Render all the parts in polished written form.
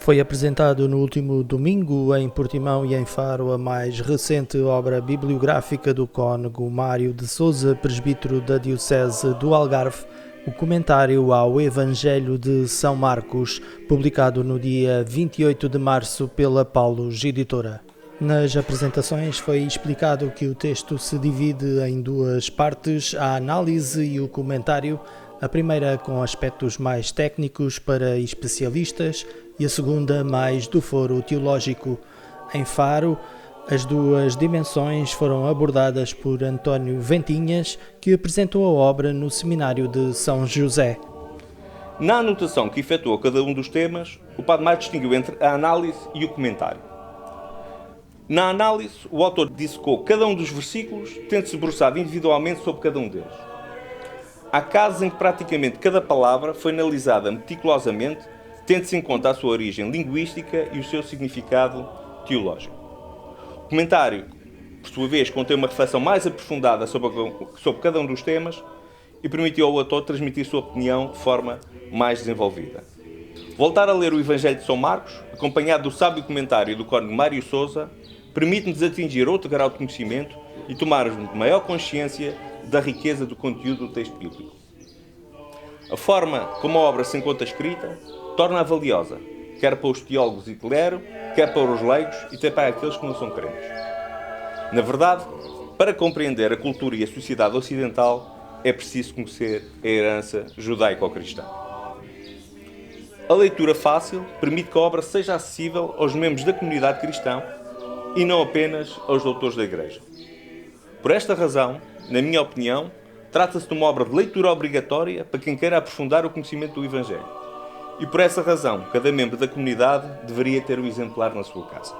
Foi apresentado no último domingo em Portimão e em Faro a mais recente obra bibliográfica do cônego Mário de Sousa, presbítero da Diocese do Algarve, o comentário ao Evangelho de São Marcos, publicado no dia 28 de março pela Paulus Editora. Nas apresentações foi explicado que o texto se divide em duas partes, a análise e o comentário, a primeira com aspectos mais técnicos para especialistas e a segunda mais do foro teológico. Em Faro, as duas dimensões foram abordadas por António Ventinhas, que apresentou a obra no Seminário de São José. Na anotação que efetuou cada um dos temas, o Padre Mário distinguiu entre a análise e o comentário. Na análise, o autor dissecou cada um dos versículos, tendo-se debruçado individualmente sobre cada um deles. Há casos em que praticamente cada palavra foi analisada meticulosamente, tendo-se em conta a sua origem linguística e o seu significado teológico. O comentário, por sua vez, contém uma reflexão mais aprofundada sobre cada um dos temas e permitiu ao autor transmitir sua opinião de forma mais desenvolvida. Voltar a ler o Evangelho de São Marcos, acompanhado do sábio comentário do cônego Mário Sousa, permite-nos atingir outro grau de conhecimento e tomarmos maior consciência da riqueza do conteúdo do texto bíblico. A forma como a obra se encontra escrita torna-a valiosa, quer para os teólogos e clero, quer para os leigos e até para aqueles que não são crentes. Na verdade, para compreender a cultura e a sociedade ocidental, é preciso conhecer a herança judaico-cristã. A leitura fácil permite que a obra seja acessível aos membros da comunidade cristã e não apenas aos doutores da Igreja. Por esta razão, na minha opinião, trata-se de uma obra de leitura obrigatória para quem queira aprofundar o conhecimento do Evangelho. E por essa razão, cada membro da comunidade deveria ter o exemplar na sua casa.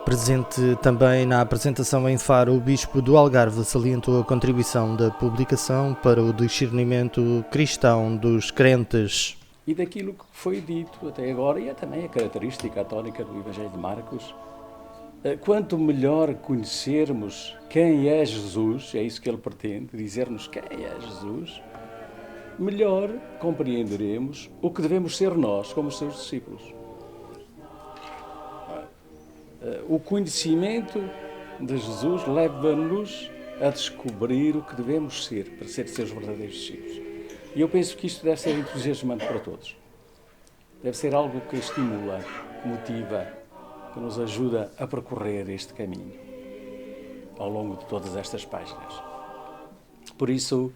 Presente também na apresentação em Faro, o Bispo do Algarve salientou a contribuição da publicação para o discernimento cristão dos crentes. E daquilo que foi dito até agora, e é também a característica, a tónica do Evangelho de Marcos, quanto melhor conhecermos quem é Jesus, é isso que ele pretende, dizer-nos quem é Jesus, melhor compreenderemos o que devemos ser nós como seus discípulos. O conhecimento de Jesus leva-nos a descobrir o que devemos ser para ser seus verdadeiros discípulos. E eu penso que isto deve ser entusiasmante para todos. Deve ser algo que estimula, motiva, que nos ajuda a percorrer este caminho ao longo de todas estas páginas. Por isso,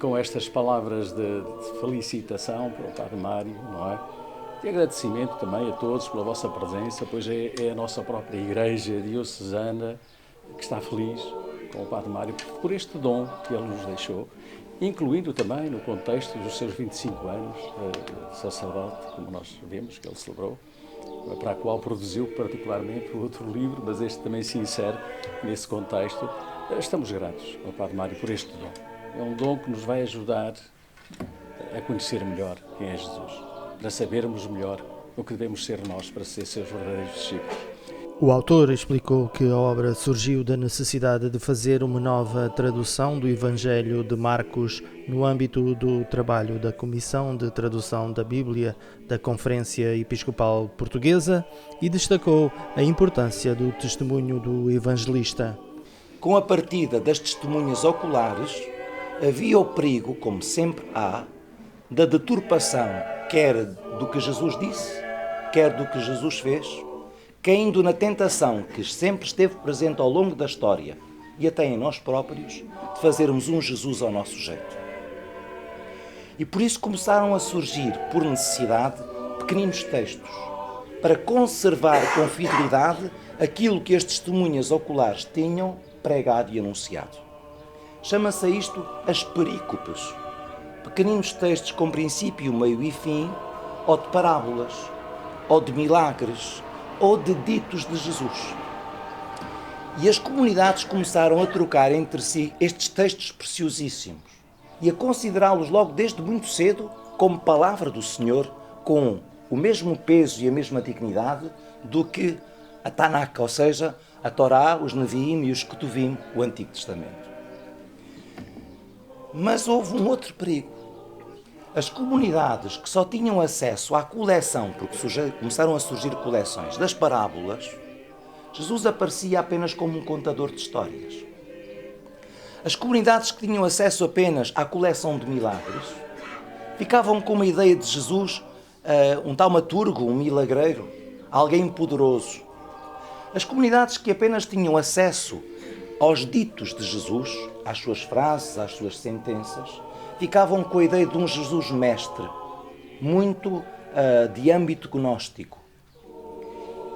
com estas palavras de felicitação para o Padre Mário, não é? E agradecimento também a todos pela vossa presença, pois é a nossa própria Igreja diocesana que está feliz com o Padre Mário por este dom que ele nos deixou, incluindo também no contexto dos seus 25 anos de sacerdote, como nós vemos que ele celebrou, para a qual produziu particularmente outro livro, mas este também se insere nesse contexto. Estamos gratos ao Padre Mário por este dom. É um dom que nos vai ajudar a conhecer melhor quem é Jesus, para sabermos melhor o que devemos ser nós para ser seus verdadeiros discípulos. O autor explicou que a obra surgiu da necessidade de fazer uma nova tradução do Evangelho de Marcos no âmbito do trabalho da Comissão de Tradução da Bíblia da Conferência Episcopal Portuguesa e destacou a importância do testemunho do evangelista. Com a partida das testemunhas oculares, havia o perigo, como sempre há, da deturpação, quer do que Jesus disse, quer do que Jesus fez, caindo na tentação que sempre esteve presente ao longo da história e até em nós próprios, de fazermos um Jesus ao nosso jeito. E por isso começaram a surgir, por necessidade, pequeninos textos, para conservar com fidelidade aquilo que as testemunhas oculares tinham pregado e anunciado. Chama-se a isto as perícopes, pequeninos textos com princípio, meio e fim, ou de parábolas, ou de milagres, ou de ditos de Jesus. E as comunidades começaram a trocar entre si estes textos preciosíssimos e a considerá-los logo desde muito cedo como palavra do Senhor, com o mesmo peso e a mesma dignidade do que a Tanakh, ou seja, a Torá, os Neviim e os Ketuvim, o Antigo Testamento. Mas houve um outro perigo. as comunidades que só tinham acesso à coleção, porque começaram a surgir coleções das parábolas, Jesus aparecia apenas como um contador de histórias. As comunidades que tinham acesso apenas à coleção de milagres ficavam com uma ideia de Jesus, um taumaturgo, um milagreiro, alguém poderoso. As comunidades que apenas tinham acesso aos ditos de Jesus, às suas frases, às suas sentenças, ficavam com a ideia de um Jesus mestre, muito de âmbito gnóstico.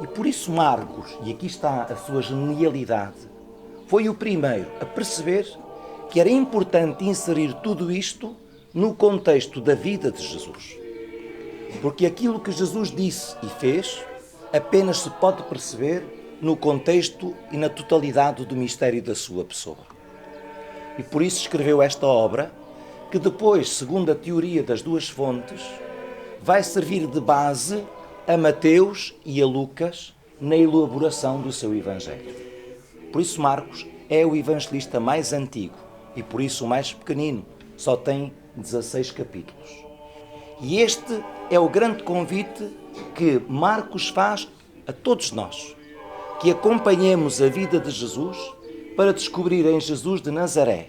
E por isso Marcos, e aqui está a sua genialidade, foi o primeiro a perceber que era importante inserir tudo isto no contexto da vida de Jesus. Porque aquilo que Jesus disse e fez apenas se pode perceber no contexto e na totalidade do mistério da sua pessoa. E por isso escreveu esta obra, que depois, segundo a teoria das duas fontes, vai servir de base a Mateus e a Lucas na elaboração do seu Evangelho. Por isso Marcos é o evangelista mais antigo e por isso o mais pequenino, só tem 16 capítulos. E este é o grande convite que Marcos faz a todos nós, que acompanhemos a vida de Jesus para descobrir em Jesus de Nazaré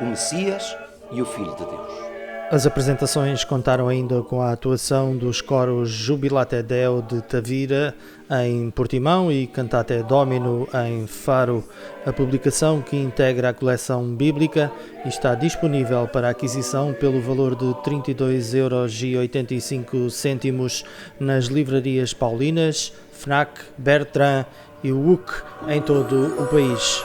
o Messias e o Filho de Deus. As apresentações contaram ainda com a atuação dos coros Jubilate Deo de Tavira em Portimão e Cantate Domino em Faro. A publicação, que integra a coleção bíblica, está disponível para aquisição pelo valor de 32,85 € nas livrarias Paulinas, Fnac, Bertrand e WUC em todo o país.